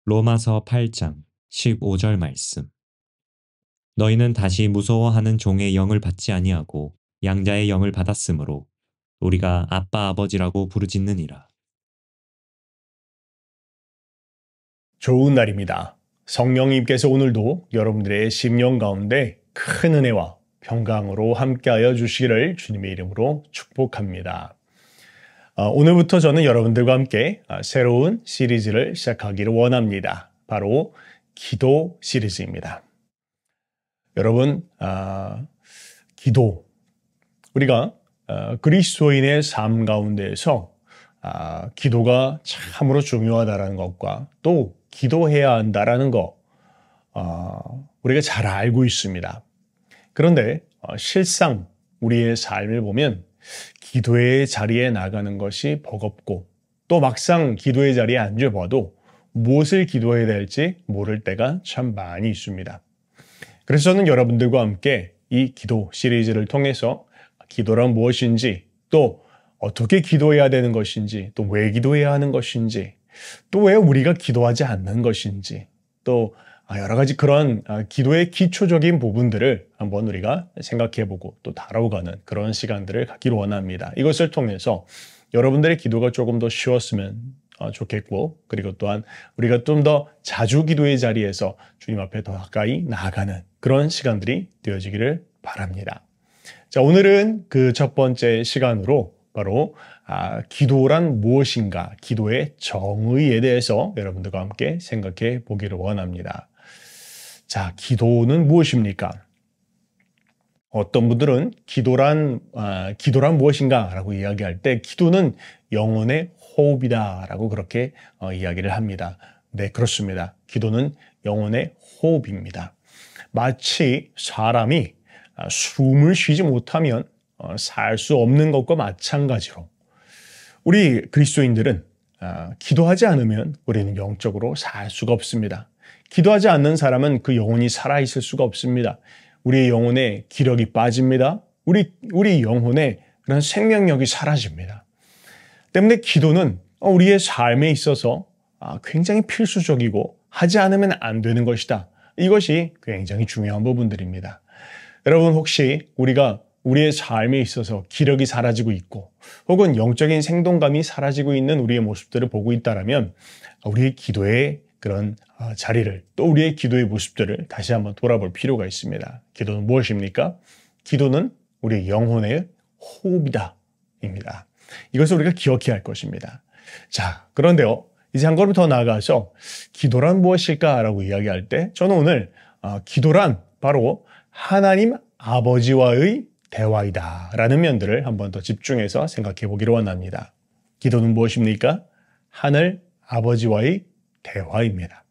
로마서 8장 15절 말씀. 너희는 다시 무서워하는 종의 영을 받지 아니하고 양자의 영을 받았으므로 우리가 아빠 아버지라고 부르짖느니라. 좋은 날입니다. 성령님께서 오늘도 여러분들의 심령 가운데 큰 은혜와 평강으로 함께하여 주시기를 주님의 이름으로 축복합니다. 오늘부터 저는 여러분들과 함께 새로운 시리즈를 시작하기를 원합니다. 바로 기도 시리즈입니다. 여러분, 기도. 우리가 그리스도인의 삶 가운데에서 기도가 참으로 중요하다는 것과 또 기도해야 한다는 것, 우리가 잘 알고 있습니다. 그런데 실상 우리의 삶을 보면 기도의 자리에 나가는 것이 버겁고 또 막상 기도의 자리에 앉아봐도 무엇을 기도해야 될지 모를 때가 참 많이 있습니다. 그래서 저는 여러분들과 함께 이 기도 시리즈를 통해서 기도란 무엇인지, 또 어떻게 기도해야 되는 것인지, 또 왜 기도해야 하는 것인지, 또 왜 우리가 기도하지 않는 것인지, 또 여러 가지 그런 기도의 기초적인 부분들을 한번 우리가 생각해보고 또 다뤄가는 그런 시간들을 갖기를 원합니다. 이것을 통해서 여러분들의 기도가 조금 더 쉬웠으면 좋겠고, 그리고 또한 우리가 좀 더 자주 기도의 자리에서 주님 앞에 더 가까이 나아가는 그런 시간들이 되어지기를 바랍니다. 자, 오늘은 그 첫 번째 시간으로 바로 기도란 무엇인가, 기도의 정의에 대해서 여러분들과 함께 생각해 보기를 원합니다. 자, 기도는 무엇입니까? 어떤 분들은 기도란 무엇인가 라고 이야기할 때 기도는 영혼의 호흡이다 라고 그렇게 이야기를 합니다. 네, 그렇습니다. 기도는 영혼의 호흡입니다. 마치 사람이 숨을 쉬지 못하면 살 수 없는 것과 마찬가지로 우리 그리스도인들은 기도하지 않으면 우리는 영적으로 살 수가 없습니다. 기도하지 않는 사람은 그 영혼이 살아있을 수가 없습니다. 우리의 영혼에 기력이 빠집니다. 우리 영혼에 그런 생명력이 사라집니다. 때문에 기도는 우리의 삶에 있어서 굉장히 필수적이고 하지 않으면 안 되는 것이다. 이것이 굉장히 중요한 부분들입니다. 여러분, 혹시 우리가 우리의 삶에 있어서 기력이 사라지고 있고 혹은 영적인 생동감이 사라지고 있는 우리의 모습들을 보고 있다면 우리의 기도의 그런 자리를, 또 우리의 기도의 모습들을 다시 한번 돌아볼 필요가 있습니다. 기도는 무엇입니까? 기도는 우리의 영혼의 호흡이다 입니다. 이것을 우리가 기억해야 할 것입니다. 자, 그런데요, 이제 한 걸음 더 나아가서 기도란 무엇일까라고 이야기할 때 저는 오늘 기도란 바로 하나님 아버지와의 대화이다 라는 면들을 한번 더 집중해서 생각해 보기를 원합니다. 기도는 무엇입니까? 하늘 아버지와의 대화입니다.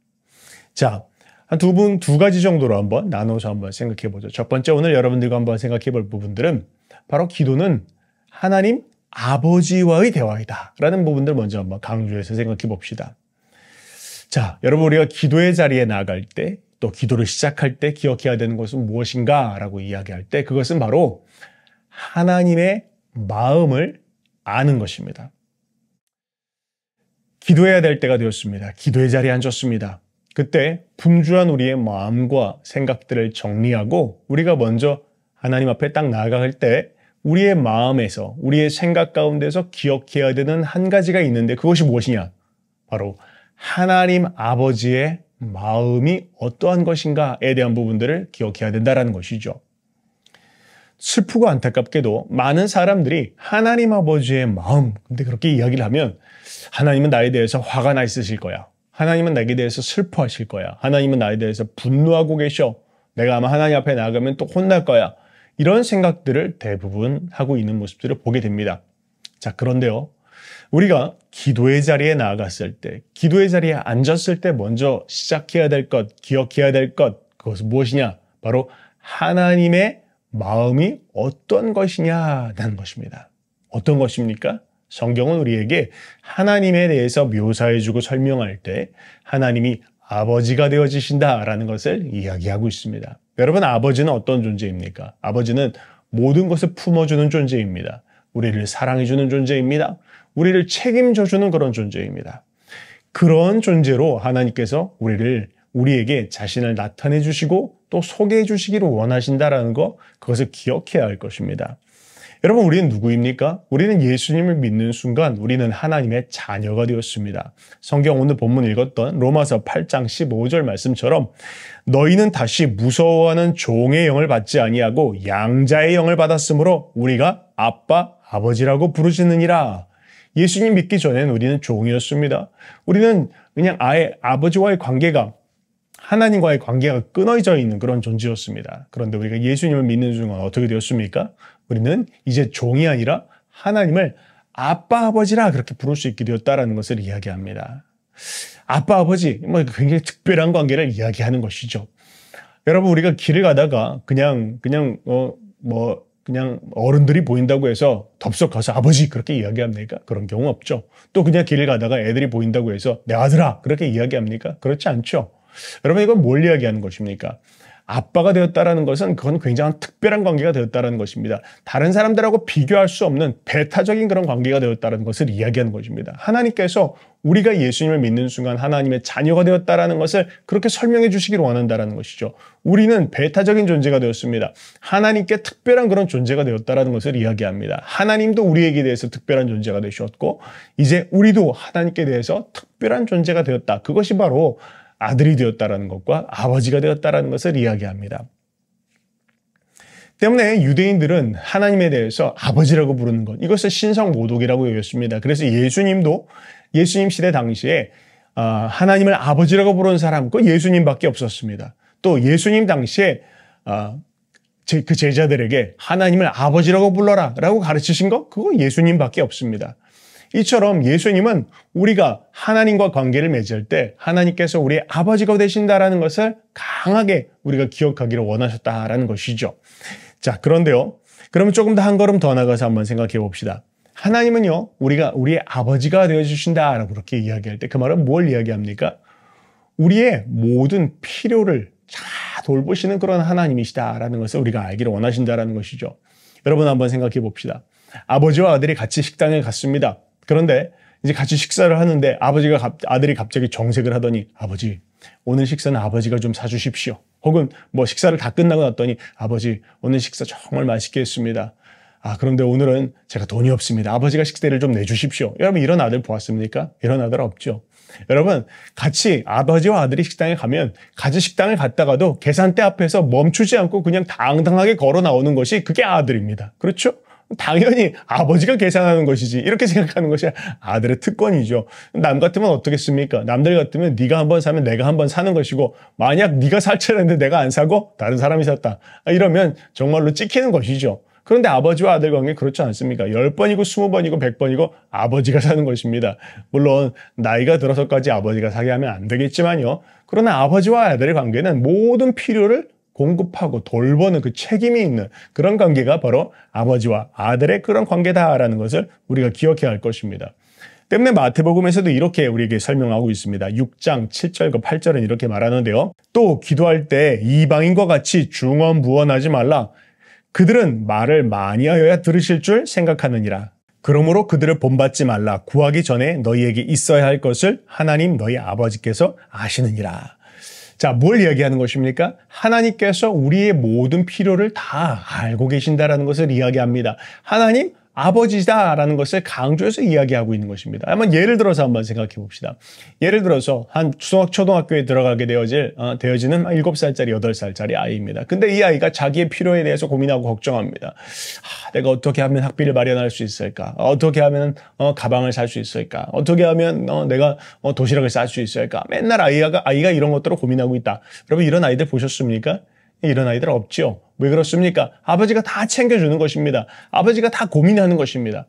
자, 한 두 가지 정도로 한번 나눠서 한번 생각해 보죠. 첫 번째, 오늘 여러분들과 한번 생각해 볼 부분들은 바로 기도는 하나님 아버지와의 대화이다 라는 부분들 먼저 한번 강조해서 생각해 봅시다. 자, 여러분, 우리가 기도의 자리에 나아갈 때, 또 기도를 시작할 때 기억해야 되는 것은 무엇인가 라고 이야기할 때 그것은 바로 하나님의 마음을 아는 것입니다. 기도해야 될 때가 되었습니다. 기도의 자리에 앉았습니다. 그때 분주한 우리의 마음과 생각들을 정리하고 우리가 먼저 하나님 앞에 딱 나아갈 때 우리의 마음에서, 우리의 생각 가운데서 기억해야 되는 한 가지가 있는데 그것이 무엇이냐? 바로 하나님 아버지의 마음이 어떠한 것인가에 대한 부분들을 기억해야 된다는 것이죠. 슬프고 안타깝게도 많은 사람들이 하나님 아버지의 마음, 근데 그렇게 이야기를 하면 하나님은 나에 대해서 화가 나 있으실 거야. 하나님은 나에 대해서 슬퍼하실 거야. 하나님은 나에 대해서 분노하고 계셔. 내가 아마 하나님 앞에 나가면 또 혼날 거야. 이런 생각들을 대부분 하고 있는 모습들을 보게 됩니다. 자, 그런데요, 우리가 기도의 자리에 나아갔을 때, 기도의 자리에 앉았을 때 먼저 시작해야 될 것, 기억해야 될 것, 그것은 무엇이냐? 바로 하나님의 마음이 어떤 것이냐라는 것입니다. 어떤 것입니까? 성경은 우리에게 하나님에 대해서 묘사해주고 설명할 때 하나님이 아버지가 되어지신다라는 것을 이야기하고 있습니다. 여러분, 아버지는 어떤 존재입니까? 아버지는 모든 것을 품어주는 존재입니다. 우리를 사랑해주는 존재입니다. 우리를 책임져주는 그런 존재입니다. 그런 존재로 하나님께서 우리에게 자신을 나타내 주시고 또 소개해 주시기를 원하신다라는 거, 그것을 기억해야 할 것입니다. 여러분, 우리는 누구입니까? 우리는 예수님을 믿는 순간 우리는 하나님의 자녀가 되었습니다. 성경 오늘 본문 읽었던 로마서 8장 15절 말씀처럼 너희는 다시 무서워하는 종의 영을 받지 아니하고 양자의 영을 받았으므로 우리가 아빠, 아버지라고 부르시느니라. 예수님 믿기 전에는 우리는 종이었습니다. 우리는 그냥 아예 아버지와의 관계가, 하나님과의 관계가 끊어져 있는 그런 존재였습니다. 그런데 우리가 예수님을 믿는 순간 어떻게 되었습니까? 우리는 이제 종이 아니라 하나님을 아빠, 아버지라 그렇게 부를 수 있게 되었다는 것을 이야기합니다. 아빠, 아버지, 굉장히 특별한 관계를 이야기하는 것이죠. 여러분, 우리가 길을 가다가 그냥 어른들이 보인다고 해서 덥석 가서 아버지 그렇게 이야기합니까? 그런 경우 없죠. 또 그냥 길을 가다가 애들이 보인다고 해서 내 아들아 그렇게 이야기합니까? 그렇지 않죠. 여러분, 이건 뭘 이야기하는 것입니까? 아빠가 되었다라는 것은 그건 굉장한 특별한 관계가 되었다라는 것입니다. 다른 사람들하고 비교할 수 없는 배타적인 그런 관계가 되었다라는 것을 이야기하는 것입니다. 하나님께서 우리가 예수님을 믿는 순간 하나님의 자녀가 되었다라는 것을 그렇게 설명해 주시기를 원한다라는 것이죠. 우리는 배타적인 존재가 되었습니다. 하나님께 특별한 그런 존재가 되었다라는 것을 이야기합니다. 하나님도 우리에게 대해서 특별한 존재가 되셨고 이제 우리도 하나님께 대해서 특별한 존재가 되었다. 그것이 바로 아들이 되었다라는 것과 아버지가 되었다라는 것을 이야기합니다. 때문에 유대인들은 하나님에 대해서 아버지라고 부르는 것, 이것을 신성모독이라고 여겼습니다. 그래서 예수님 시대 당시에 하나님을 아버지라고 부르는 사람, 그 예수님밖에 없었습니다. 또 예수님 당시에 그 제자들에게 하나님을 아버지라고 불러라 라고 가르치신 것, 그거 예수님밖에 없습니다. 이처럼 예수님은 우리가 하나님과 관계를 맺을 때 하나님께서 우리의 아버지가 되신다라는 것을 강하게 우리가 기억하기를 원하셨다라는 것이죠. 자, 그런데요. 그러면 조금 더 한 걸음 더 나가서 한번 생각해 봅시다. 하나님은요, 우리의 아버지가 되어주신다라고 그렇게 이야기할 때 그 말은 뭘 이야기합니까? 우리의 모든 필요를 다 돌보시는 그런 하나님이시다라는 것을 우리가 알기를 원하신다라는 것이죠. 여러분 한번 생각해 봅시다. 아버지와 아들이 같이 식당에 갔습니다. 그런데 이제 같이 식사를 하는데 아들이 갑자기 정색을 하더니 아버지, 오늘 식사는 아버지가 좀 사주십시오. 혹은 식사를 다 끝나고 났더니 아버지, 오늘 식사 정말 맛있게 했습니다. 그런데 오늘은 제가 돈이 없습니다. 아버지가 식대를 좀 내주십시오. 여러분, 이런 아들 보았습니까? 이런 아들 없죠. 여러분, 같이 아버지와 아들이 식당에 가면 같이 식당을 갔다가도 계산대 앞에서 멈추지 않고 그냥 당당하게 걸어 나오는 것이 그게 아들입니다. 그렇죠? 당연히 아버지가 계산하는 것이지 이렇게 생각하는 것이 아들의 특권이죠. 남 같으면 어떻겠습니까? 남들 같으면 네가 한번 사면 내가 한번 사는 것이고 만약 네가 살 차례인데 내가 안 사고 다른 사람이 샀다. 이러면 정말로 찍히는 것이죠. 그런데 아버지와 아들 관계 그렇지 않습니까? 10번이고 20번이고 100번이고 아버지가 사는 것입니다. 물론 나이가 들어서까지 아버지가 사게 하면 안 되겠지만요. 그러나 아버지와 아들의 관계는 모든 필요를 공급하고 돌보는 그 책임이 있는 그런 관계가 바로 아버지와 아들의 그런 관계다라는 것을 우리가 기억해야 할 것입니다. 때문에 마태복음에서도 이렇게 우리에게 설명하고 있습니다. 6장 7절과 8절은 이렇게 말하는데요. 또 기도할 때 이방인과 같이 중언부언하지 말라. 그들은 말을 많이 하여야 들으실 줄 생각하느니라. 그러므로 그들을 본받지 말라. 구하기 전에 너희에게 있어야 할 것을 하나님 너희 아버지께서 아시느니라. 자, 뭘 이야기하는 것입니까? 하나님께서 우리의 모든 필요를 다 알고 계신다라는 것을 이야기합니다. 하나님 아버지다라는 것을 강조해서 이야기하고 있는 것입니다. 한번 예를 들어서 한번 생각해 봅시다. 예를 들어서 한 초등학교에 들어가게 되어지는 7살짜리, 8살짜리 아이입니다. 근데 이 아이가 자기의 필요에 대해서 고민하고 걱정합니다. 내가 어떻게 하면 학비를 마련할 수 있을까? 어떻게 하면 가방을 살 수 있을까? 어떻게 하면 내가 도시락을 쌀 수 있을까? 맨날 아이가 이런 것들을 고민하고 있다. 여러분, 이런 아이들 보셨습니까? 이런 아이들 없죠. 왜 그렇습니까? 아버지가 다 챙겨주는 것입니다. 아버지가 다 고민하는 것입니다.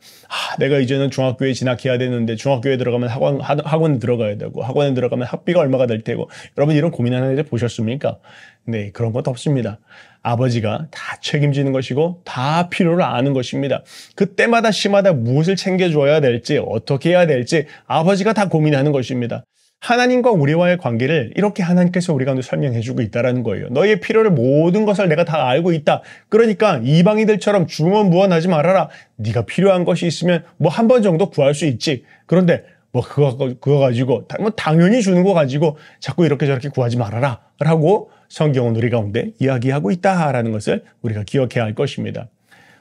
내가 이제는 중학교에 진학해야 되는데 중학교에 들어가면 학원에 들어가야 되고 학원에 들어가면 학비가 얼마가 될 테고 여러분, 이런 고민하는 애들 보셨습니까? 네, 그런 것도 없습니다. 아버지가 다 책임지는 것이고 다 필요를 아는 것입니다. 그때마다 시마다 무엇을 챙겨줘야 될지 어떻게 해야 될지 아버지가 다 고민하는 것입니다. 하나님과 우리와의 관계를 이렇게 하나님께서 우리 가운데 설명해주고 있다는 거예요. 너의 필요를 모든 것을 내가 다 알고 있다. 그러니까 이방인들처럼 중언부언하지 말아라. 네가 필요한 것이 있으면 한 번 정도 구할 수 있지. 그런데 뭐 그거 가지고 뭐 당연히 주는 거 가지고 자꾸 이렇게 저렇게 구하지 말아라 라고 성경은 우리 가운데 이야기하고 있다라는 것을 우리가 기억해야 할 것입니다.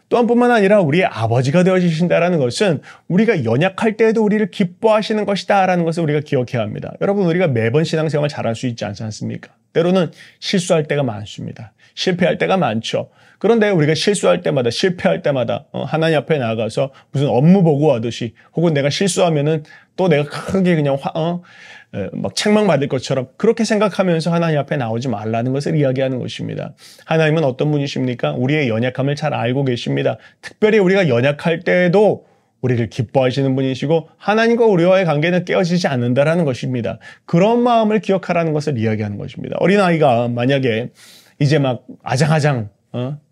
또한 뿐만 아니라 우리의 아버지가 되어주신다라는 것은 우리가 연약할 때에도 우리를 기뻐하시는 것이다라는 것을 우리가 기억해야 합니다. 여러분, 우리가 매번 신앙생활 잘할 수 있지 않습니까? 때로는 실수할 때가 많습니다. 실패할 때가 많죠. 그런데 우리가 실수할 때마다, 실패할 때마다 하나님 앞에 나아가서 무슨 업무 보고하듯이, 혹은 내가 실수하면은 또 내가 크게 그냥 막 책망받을 것처럼 그렇게 생각하면서 하나님 앞에 나오지 말라는 것을 이야기하는 것입니다. 하나님은 어떤 분이십니까? 우리의 연약함을 잘 알고 계십니다. 특별히 우리가 연약할 때에도 우리를 기뻐하시는 분이시고 하나님과 우리와의 관계는 깨어지지 않는다라는 것입니다. 그런 마음을 기억하라는 것을 이야기하는 것입니다. 어린아이가 만약에 이제 막 아장아장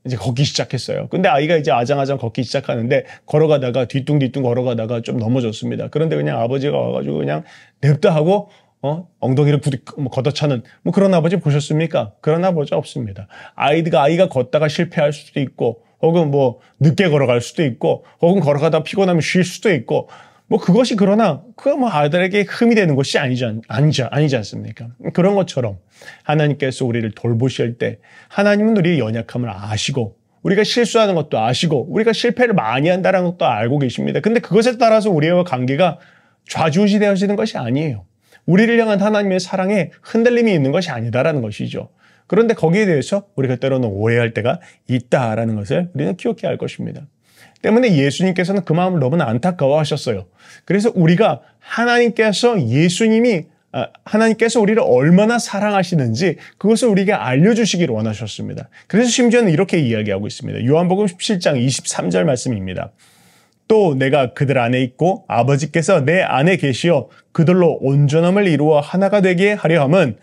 이제 걷기 시작했어요. 근데 아이가 이제 아장아장 걷기 시작하는데 걸어가다가 뒤뚱뒤뚱 걸어가다가 좀 넘어졌습니다. 그런데 그냥 아버지가 와가지고 그냥 냅다 하고 엉덩이를 걷어차는 뭐 그런 아버지 보셨습니까? 그런 아버지 없습니다. 아이가 걷다가 실패할 수도 있고, 혹은 뭐 늦게 걸어갈 수도 있고, 혹은 걸어가다 피곤하면 쉴 수도 있고, 뭐 그것이 그러나 그거 뭐 아들에게 흠이 되는 것이 아니지 않습니까? 그런 것처럼 하나님께서 우리를 돌보실 때 하나님은 우리의 연약함을 아시고, 우리가 실수하는 것도 아시고, 우리가 실패를 많이 한다는 것도 알고 계십니다. 근데 그것에 따라서 우리와 관계가 좌지우지 되어지는 것이 아니에요. 우리를 향한 하나님의 사랑에 흔들림이 있는 것이 아니다라는 것이죠. 그런데 거기에 대해서 우리가 때로는 오해할 때가 있다라는 것을 우리는 기억해야 할 것입니다. 때문에 예수님께서는 그 마음을 너무나 안타까워하셨어요. 그래서 우리가 하나님께서 우리를 얼마나 사랑하시는지 그것을 우리에게 알려주시기를 원하셨습니다. 그래서 심지어는 이렇게 이야기하고 있습니다. 요한복음 17장 23절 말씀입니다. 또 내가 그들 안에 있고 아버지께서 내 안에 계시어 그들로 온전함을 이루어 하나가 되게 하려 함은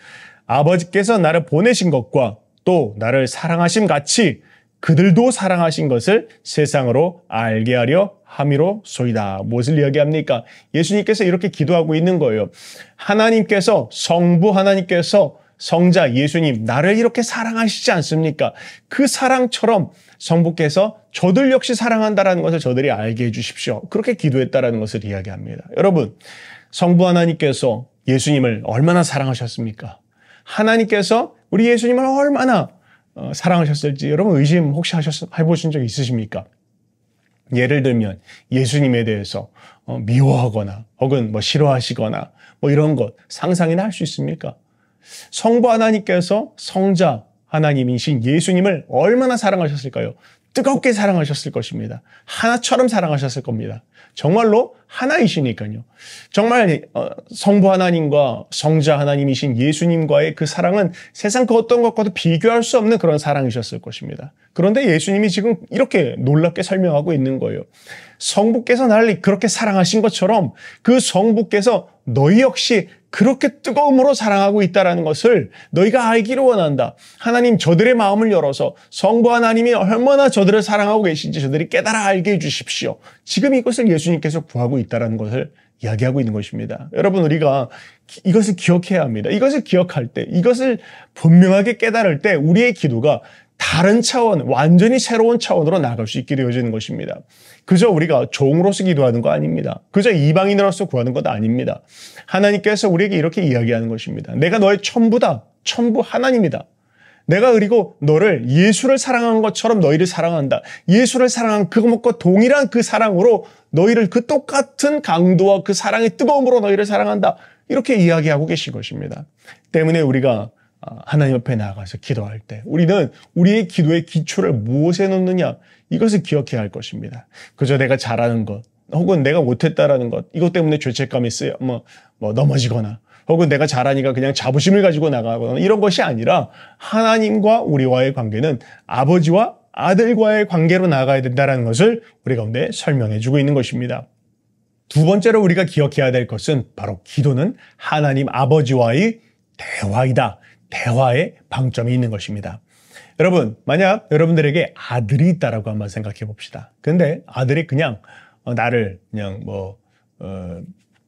아버지께서 나를 보내신 것과 또 나를 사랑하심 같이 그들도 사랑하신 것을 세상으로 알게 하려 함이로소이다. 무엇을 이야기합니까? 예수님께서 이렇게 기도하고 있는 거예요. 하나님께서, 성부 하나님께서 성자 예수님 나를 이렇게 사랑하시지 않습니까? 그 사랑처럼 성부께서 저들 역시 사랑한다라는 것을 저들이 알게 해주십시오. 그렇게 기도했다라는 것을 이야기합니다. 여러분, 성부 하나님께서 예수님을 얼마나 사랑하셨습니까? 하나님께서 우리 예수님을 얼마나 사랑하셨을지 여러분 의심 혹시 해보신 적 있으십니까? 예를 들면 예수님에 대해서 미워하거나 혹은 뭐 싫어하시거나 뭐 이런 것 상상이나 할 수 있습니까? 성부 하나님께서 성자 하나님이신 예수님을 얼마나 사랑하셨을까요? 뜨겁게 사랑하셨을 것입니다. 하나처럼 사랑하셨을 겁니다. 정말로 하나이시니까요. 정말 성부 하나님과 성자 하나님이신 예수님과의 그 사랑은 세상 그 어떤 것과도 비교할 수 없는 그런 사랑이셨을 것입니다. 그런데 예수님이 지금 이렇게 놀랍게 설명하고 있는 거예요. 성부께서 나를 그렇게 사랑하신 것처럼 그 성부께서 너희 역시 그렇게 뜨거움으로 사랑하고 있다는 것을 너희가 알기를 원한다. 하나님 저들의 마음을 열어서 성부 하나님이 얼마나 저들을 사랑하고 계신지 저들이 깨달아 알게 해주십시오. 지금 이것을 예수님께서 구하고 있다는 것을 이야기하고 있는 것입니다. 여러분 우리가 이것을 기억해야 합니다. 이것을 기억할 때, 이것을 분명하게 깨달을 때 우리의 기도가 다른 차원, 완전히 새로운 차원으로 나아갈 수 있게 되어지는 것입니다. 그저 우리가 종으로서 기도하는 거 아닙니다. 그저 이방인으로서 구하는 것도 아닙니다. 하나님께서 우리에게 이렇게 이야기하는 것입니다. 내가 너의 천부다. 천부 하나님이다. 내가 그리고 너를 예수를 사랑한 것처럼 너희를 사랑한다. 예수를 사랑한 그것과 동일한 그 사랑으로 너희를 그 똑같은 강도와 그 사랑의 뜨거움으로 너희를 사랑한다. 이렇게 이야기하고 계신 것입니다. 때문에 우리가 하나님 앞에 나아가서 기도할 때 우리는 우리의 기도의 기초를 무엇에 놓느냐 이것을 기억해야 할 것입니다. 그저 내가 잘하는 것 혹은 내가 못했다라는 것 이것 때문에 죄책감이 쓰여 넘어지거나 혹은 내가 잘하니까 그냥 자부심을 가지고 나가거나 이런 것이 아니라 하나님과 우리와의 관계는 아버지와 아들과의 관계로 나아가야 된다는 것을 우리 가운데 설명해 주고 있는 것입니다. 두 번째로 우리가 기억해야 될 것은 바로 기도는 하나님 아버지와의 대화이다. 대화에 방점이 있는 것입니다. 여러분, 만약 여러분들에게 아들이 있다라고 한번 생각해 봅시다. 근데 아들이 그냥 나를 그냥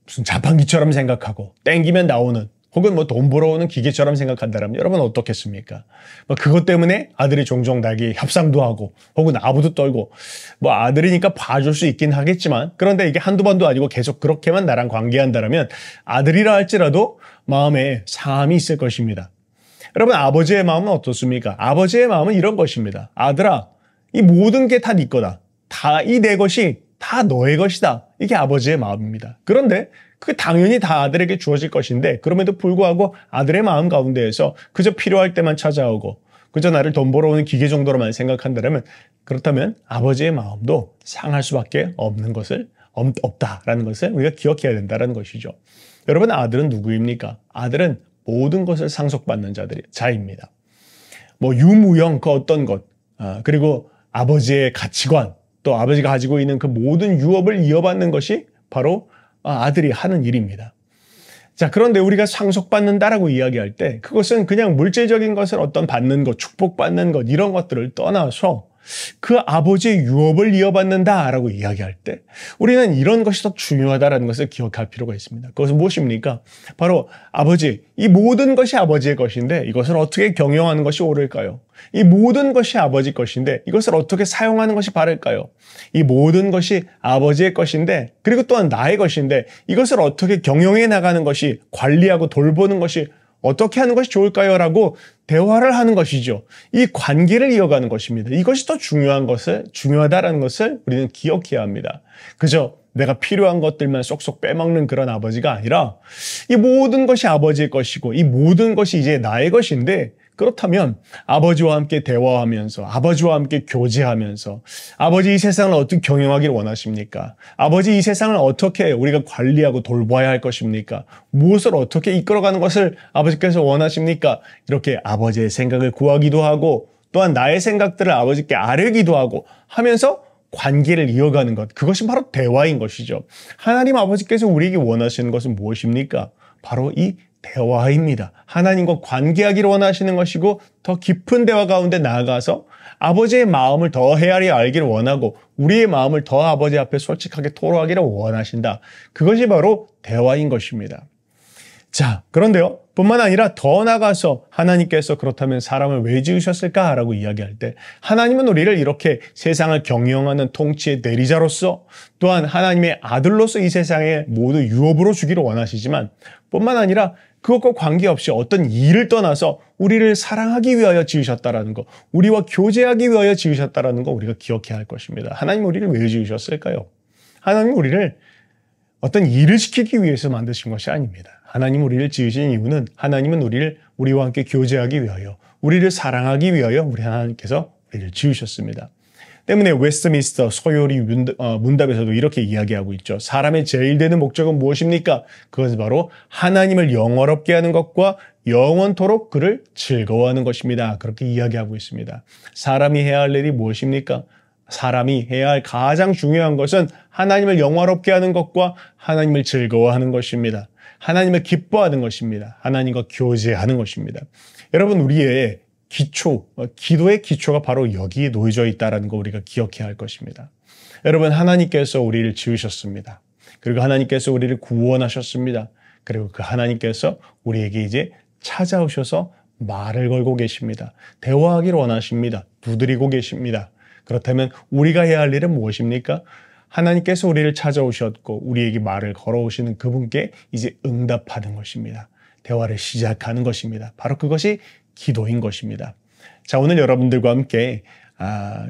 무슨 자판기처럼 생각하고 땡기면 나오는 혹은 뭐 돈 벌어오는 기계처럼 생각한다면 여러분 어떻겠습니까? 뭐 그것 때문에 아들이 종종 나에게 협상도 하고 혹은 아부도 떨고 뭐 아들이니까 봐줄 수 있긴 하겠지만 그런데 이게 한두 번도 아니고 계속 그렇게만 나랑 관계한다면 아들이라 할지라도 마음에 상함이 있을 것입니다. 여러분 아버지의 마음은 어떻습니까? 아버지의 마음은 이런 것입니다. 아들아, 이 모든 게 다 네 거다. 다 이 내 것이 다 너의 것이다. 이게 아버지의 마음입니다. 그런데 그게 당연히 다 아들에게 주어질 것인데 그럼에도 불구하고 아들의 마음 가운데에서 그저 필요할 때만 찾아오고 그저 나를 돈 벌어오는 기계 정도로만 생각한다면 그렇다면 아버지의 마음도 상할 수밖에 없다라는 것을 우리가 기억해야 된다는 것이죠. 여러분 아들은 누구입니까? 아들은 모든 것을 상속받는 자입니다. 뭐 유무형 그 어떤 것 그리고 아버지의 가치관 또 아버지가 가지고 있는 그 모든 유업을 이어받는 것이 바로 아들이 하는 일입니다. 자, 그런데 우리가 상속받는다라고 이야기할 때 그것은 그냥 물질적인 것을 어떤 받는 것, 축복받는 것 이런 것들을 떠나서 그 아버지의 유업을 이어받는다라고 이야기할 때 우리는 이런 것이 더 중요하다는 것을 기억할 필요가 있습니다. 그것은 무엇입니까? 바로 아버지, 이 모든 것이 아버지의 것인데 이것을 어떻게 경영하는 것이 옳을까요? 이 모든 것이 아버지 것인데 이것을 어떻게 사용하는 것이 바를까요? 이 모든 것이 아버지의 것인데 그리고 또한 나의 것인데 이것을 어떻게 경영해 나가는 것이 관리하고 돌보는 것이 어떻게 하는 것이 좋을까요? 라고 대화를 하는 것이죠. 이 관계를 이어가는 것입니다. 이것이 더 중요하다는 것을 우리는 기억해야 합니다. 그저 내가 필요한 것들만 쏙쏙 빼먹는 그런 아버지가 아니라 이 모든 것이 아버지의 것이고 이 모든 것이 이제 나의 것인데 그렇다면 아버지와 함께 대화하면서 아버지와 함께 교제하면서 아버지 이 세상을 어떻게 경영하기를 원하십니까? 아버지 이 세상을 어떻게 우리가 관리하고 돌봐야 할 것입니까? 무엇을 어떻게 이끌어가는 것을 아버지께서 원하십니까? 이렇게 아버지의 생각을 구하기도 하고 또한 나의 생각들을 아버지께 아뢰기도 하고 하면서 관계를 이어가는 것, 그것이 바로 대화인 것이죠. 하나님 아버지께서 우리에게 원하시는 것은 무엇입니까? 바로 이 대화입니다. 하나님과 관계하기를 원하시는 것이고 더 깊은 대화 가운데 나아가서 아버지의 마음을 더 헤아려 알기를 원하고 우리의 마음을 더 아버지 앞에 솔직하게 토로하기를 원하신다. 그것이 바로 대화인 것입니다. 자, 그런데요. 뿐만 아니라 더 나아가서 하나님께서 그렇다면 사람을 왜 지으셨을까라고 이야기할 때 하나님은 우리를 이렇게 세상을 경영하는 통치의 내리자로서 또한 하나님의 아들로서 이 세상에 모두 유업으로 주기를 원하시지만 뿐만 아니라 그것과 관계없이 어떤 일을 떠나서 우리를 사랑하기 위하여 지으셨다라는 것, 우리와 교제하기 위하여 지으셨다라는 것 우리가 기억해야 할 것입니다. 하나님 우리를 왜 지으셨을까요? 하나님 우리를 어떤 일을 시키기 위해서 만드신 것이 아닙니다. 하나님 우리를 지으신 이유는 하나님은 우리와 함께 교제하기 위하여 우리를 사랑하기 위하여 우리 하나님께서 우리를 지으셨습니다. 때문에 웨스트민스터 소요리 문답에서도 이렇게 이야기하고 있죠. 사람의 제일 되는 목적은 무엇입니까? 그것은 바로 하나님을 영화롭게 하는 것과 영원토록 그를 즐거워하는 것입니다. 그렇게 이야기하고 있습니다. 사람이 해야 할 일이 무엇입니까? 사람이 해야 할 가장 중요한 것은 하나님을 영화롭게 하는 것과 하나님을 즐거워하는 것입니다. 하나님을 기뻐하는 것입니다. 하나님과 교제하는 것입니다. 여러분 우리의 기도의 기초가 바로 여기에 놓여져 있다는 거 우리가 기억해야 할 것입니다. 여러분 하나님께서 우리를 지으셨습니다. 그리고 하나님께서 우리를 구원하셨습니다. 그리고 그 하나님께서 우리에게 이제 찾아오셔서 말을 걸고 계십니다. 대화하기를 원하십니다. 두드리고 계십니다. 그렇다면 우리가 해야 할 일은 무엇입니까? 하나님께서 우리를 찾아오셨고 우리에게 말을 걸어오시는 그분께 이제 응답하는 것입니다. 대화를 시작하는 것입니다. 바로 그것이 기도인 것입니다. 자, 오늘 여러분들과 함께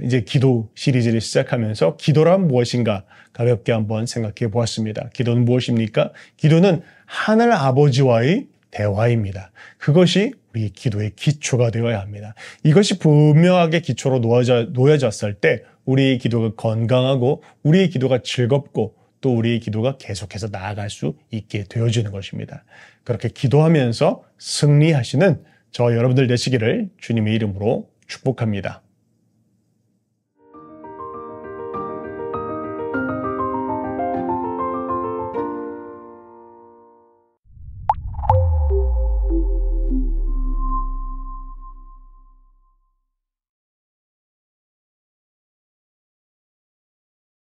이제 기도 시리즈를 시작하면서 기도란 무엇인가 가볍게 한번 생각해 보았습니다. 기도는 무엇입니까? 기도는 하늘 아버지와의 대화입니다. 그것이 우리 기도의 기초가 되어야 합니다. 이것이 분명하게 기초로 놓여졌을 때 우리의 기도가 건강하고 우리의 기도가 즐겁고 또 우리의 기도가 계속해서 나아갈 수 있게 되어지는 것입니다. 그렇게 기도하면서 승리하시는 저 여러분들 되시기를 주님의 이름으로 축복합니다.